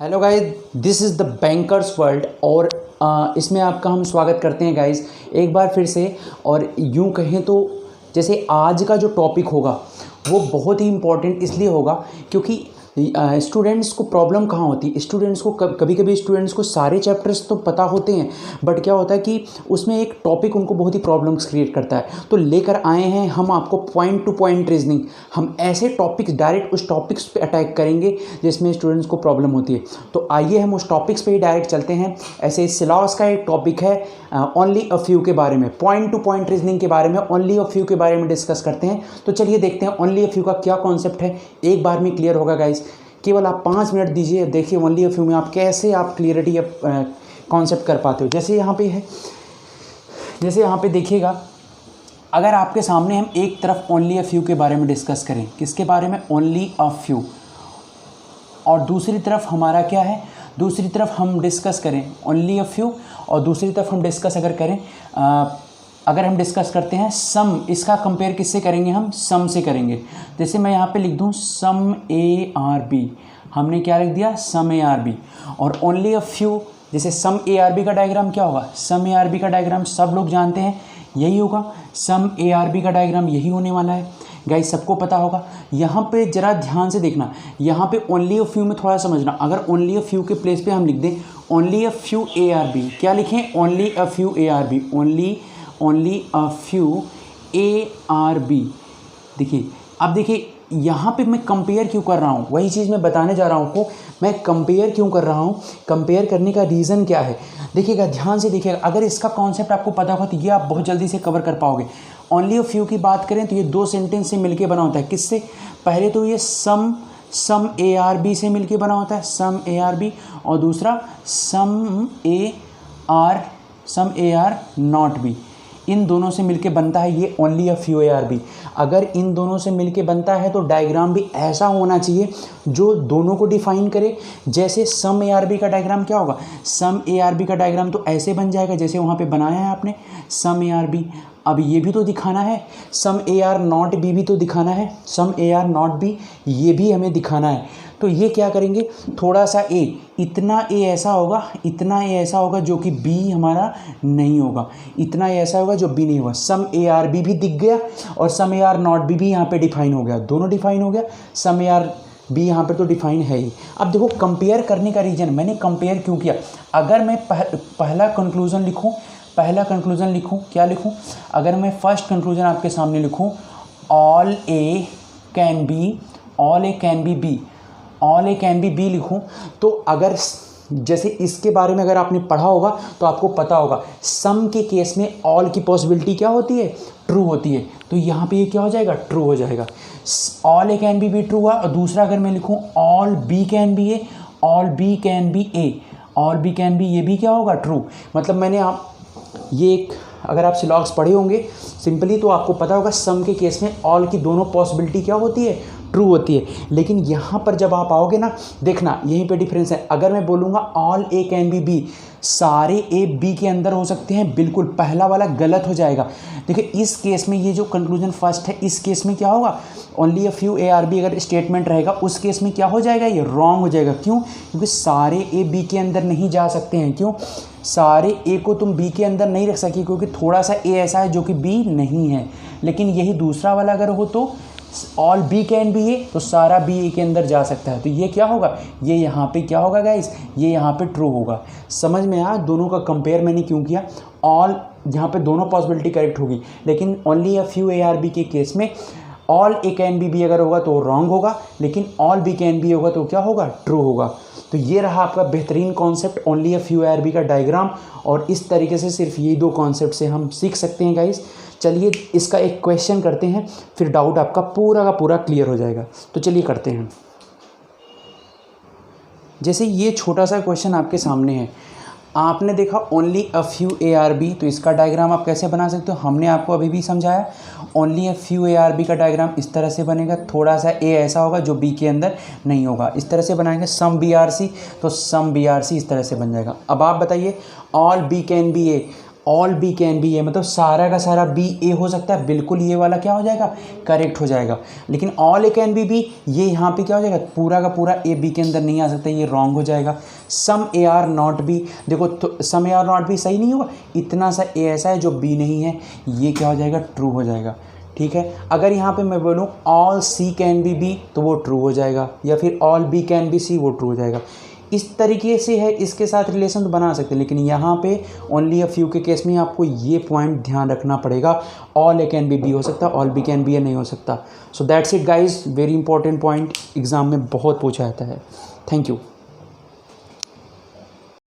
Hello guys, this is the bankers world और इसमें आपका हम स्वागत करते हैं गाइस एक बार फिर से। और यूँ कहें तो जैसे आज का जो टॉपिक होगा वो बहुत ही इम्पोर्टेंट इसलिए होगा क्योंकि स्टूडेंट्स को प्रॉब्लम कहाँ होती है। स्टूडेंट्स को कभी कभी स्टूडेंट्स को सारे चैप्टर्स तो पता होते हैं, बट क्या होता है कि उसमें एक टॉपिक उनको बहुत ही प्रॉब्लम्स क्रिएट करता है। तो लेकर आए हैं हम आपको पॉइंट टू पॉइंट रीजनिंग। हम ऐसे टॉपिक्स डायरेक्ट उस टॉपिक्स पे अटैक करेंगे जिसमें स्टूडेंट्स को प्रॉब्लम होती है। तो आइए हम उस टॉपिक्स पे ही डायरेक्ट चलते हैं। ऐसे सिलेबस का एक टॉपिक है ओनली अ फ्यू के बारे में, पॉइंट टू पॉइंट रीजनिंग के बारे में, ओनली अ फ्यू के बारे में डिस्कस करते हैं। तो चलिए देखते हैं ओनली अ फ्यू का क्या कॉन्सेप्ट है। एक बार में क्लियर होगा गाइस। केवल आप 5 मिनट दीजिए, देखिए ओनली अ फ्यू में आप कैसे आप क्लियरिटी कॉन्सेप्ट कर पाते हो। जैसे यहाँ पे है, जैसे यहाँ पे देखिएगा, अगर आपके सामने हम एक तरफ ओनली अ फ्यू के बारे में डिस्कस करें, किसके बारे में, ओनली अ फ्यू, और दूसरी तरफ हमारा क्या है, दूसरी तरफ हम डिस्कस करें ओनली अ फ्यू, और दूसरी तरफ हम डिस्कस अगर करें अगर हम डिस्कस करते हैं सम, इसका कंपेयर किससे करेंगे, हम सम से करेंगे। जैसे मैं यहाँ पे लिख दूँ सम ए आर बी, हमने क्या लिख दिया, सम ए आर बी। और ओनली अ फ्यू, जैसे सम ए आर बी का डायग्राम क्या होगा, सम ए आर बी का डायग्राम सब लोग जानते हैं यही होगा, सम ए आर बी का डायग्राम यही होने वाला है गाइस, सबको पता होगा। यहाँ पे जरा ध्यान से देखना, यहाँ पे ओनली अ फ्यू में थोड़ा समझना। अगर ओनली अ फ्यू के प्लेस पे हम लिख दें only a few A are B, क्या लिखें, only a few A are B, only a few A are B. देखिए, अब देखिए यहाँ पे मैं कंपेयर क्यों कर रहा हूँ, वही चीज़ मैं बताने जा रहा हूँ आपको। मैं कंपेयर क्यों कर रहा हूँ, कंपेयर करने का रीज़न क्या है, देखिएगा ध्यान से देखिएगा। अगर इसका कॉन्सेप्ट आपको पता होगा तो ये आप बहुत जल्दी से कवर कर पाओगे। ओनली अ फ्यू की बात करें तो ये 2 सेंटेंस से मिलके बना होता है। किससे, पहले तो ये सम ए आर बी से मिलके बना होता है, सम ए आर बी, और दूसरा some A are not B. इन दोनों से मिलके बनता है ये only a few A are B. अगर इन दोनों से मिलके बनता है तो डायग्राम भी ऐसा होना चाहिए जो दोनों को डिफाइन करे। जैसे सम ए आर बी का डायग्राम क्या होगा, सम ए आर बी का डायग्राम तो ऐसे बन जाएगा जैसे वहाँ पे बनाया है आपने, सम ए आर बी। अब ये भी तो दिखाना है, सम ए आर नॉट बी भी तो दिखाना है, सम ए आर नॉट बी ये भी हमें दिखाना है। तो ये क्या करेंगे, थोड़ा सा ए, इतना ए ऐसा होगा, इतना ए ऐसा होगा जो कि बी हमारा नहीं होगा, इतना ए ऐसा होगा जो बी नहीं होगा। सम ए आर बी भी दिख गया और सम ए आर नॉट बी भी यहाँ पे डिफाइन हो गया, दोनों डिफाइन हो गया, सम ए आर बी यहाँ पर तो डिफाइन है ही। अब देखो कंपेयर करने का रीजन, मैंने कंपेयर क्यों किया। अगर मैं पहला कंक्लूजन लिखूँ, क्या लिखूँ, अगर मैं फर्स्ट कंक्लूजन आपके सामने लिखूँ, all A can be B लिखूँ, तो अगर जैसे इसके बारे में अगर आपने पढ़ा होगा तो आपको पता होगा सम के केस में ऑल की पॉसिबिलिटी क्या होती है, ट्रू होती है। तो यहाँ पे ये क्या हो जाएगा, ट्रू हो जाएगा। All A can be true हुआ। और दूसरा अगर मैं लिखूँ all B can be A, all B can be A, all B can B, ये भी क्या होगा, ट्रू। मतलब मैंने आप ये एक, अगर आप सिलॉग्स पढ़े होंगे सिंपली तो आपको पता होगा सम के केस में ऑल की दोनों पॉसिबिलिटी क्या होती है, ट्रू होती है। लेकिन यहाँ पर जब आप आओगे ना, देखना यहीं पे डिफरेंस है। अगर मैं बोलूँगा all A can be B, सारे ए बी के अंदर हो सकते हैं, बिल्कुल पहला वाला गलत हो जाएगा। देखिए इस केस में ये जो कंक्लूजन फर्स्ट है, इस केस में क्या होगा, only a few A are B अगर स्टेटमेंट रहेगा उस केस में क्या हो जाएगा, ये रॉन्ग हो जाएगा। क्यों, क्योंकि सारे ए बी के अंदर नहीं जा सकते हैं। क्यों, सारे ए को तुम बी के अंदर नहीं रख सके क्योंकि थोड़ा सा ए ऐसा है जो कि बी नहीं है। लेकिन यही दूसरा वाला अगर हो तो ऑल बी कैन बी ए, तो सारा बी ए के अंदर जा सकता है। तो ये क्या होगा, ये यहाँ पे क्या होगा गाइस, ये यहाँ पे ट्रू होगा। समझ में आया दोनों का कंपेयर मैंने क्यों किया। ऑल यहाँ पे दोनों पॉसिबिलिटी करेक्ट होगी, लेकिन only a few A are B के केस में all A can be B अगर होगा तो रॉन्ग होगा, लेकिन ऑल बी कैन बी होगा तो क्या होगा, ट्रू होगा। तो ये रहा आपका बेहतरीन concept only a few A are B का डायग्राम। और इस तरीके से सिर्फ ये 2 कॉन्सेप्ट से हम सीख सकते हैं गाइस। चलिए इसका एक क्वेश्चन करते हैं, फिर डाउट आपका पूरा का पूरा क्लियर हो जाएगा। तो चलिए करते हैं। जैसे ये छोटा सा क्वेश्चन आपके सामने है, आपने देखा only a few A are B, तो इसका डायग्राम आप कैसे बना सकते हो, हमने आपको अभी भी समझाया। Only a few A are B का डायग्राम इस तरह से बनेगा, थोड़ा सा ए ऐसा होगा जो बी के अंदर नहीं होगा, इस तरह से बनाएंगे। सम बी आर सी, तो सम बी आर सी इस तरह से बन जाएगा। अब आप बताइए all B can be A, all B can be A, मतलब सारा का सारा बी ए हो सकता है, बिल्कुल ये वाला क्या हो जाएगा, करेक्ट हो जाएगा। लेकिन all A can be B, ये यहाँ पे क्या हो जाएगा, पूरा का पूरा ए बी के अंदर नहीं आ सकता, ये रॉन्ग हो जाएगा। सम ए आर नॉट बी, देखो तो सम ए आर नॉट बी सही नहीं होगा, इतना सा ए ऐसा है जो बी नहीं है, ये क्या हो जाएगा, ट्रू हो जाएगा। ठीक है, अगर यहाँ पे मैं बोलूँ all C can be B, तो वो ट्रू हो जाएगा, या फिर all B can be C, वो ट्रू हो जाएगा। इस तरीके से है, इसके साथ रिलेशन तो बना सकते हैं, लेकिन यहाँ पे ओनली अ फ्यू के केस में आपको ये पॉइंट ध्यान रखना पड़ेगा, ऑल ए कैन बी हो सकता, ऑल बी कैन बी नहीं हो सकता। So that's it guys, very important point, exam में बहुत पूछा जाता है। Thank you.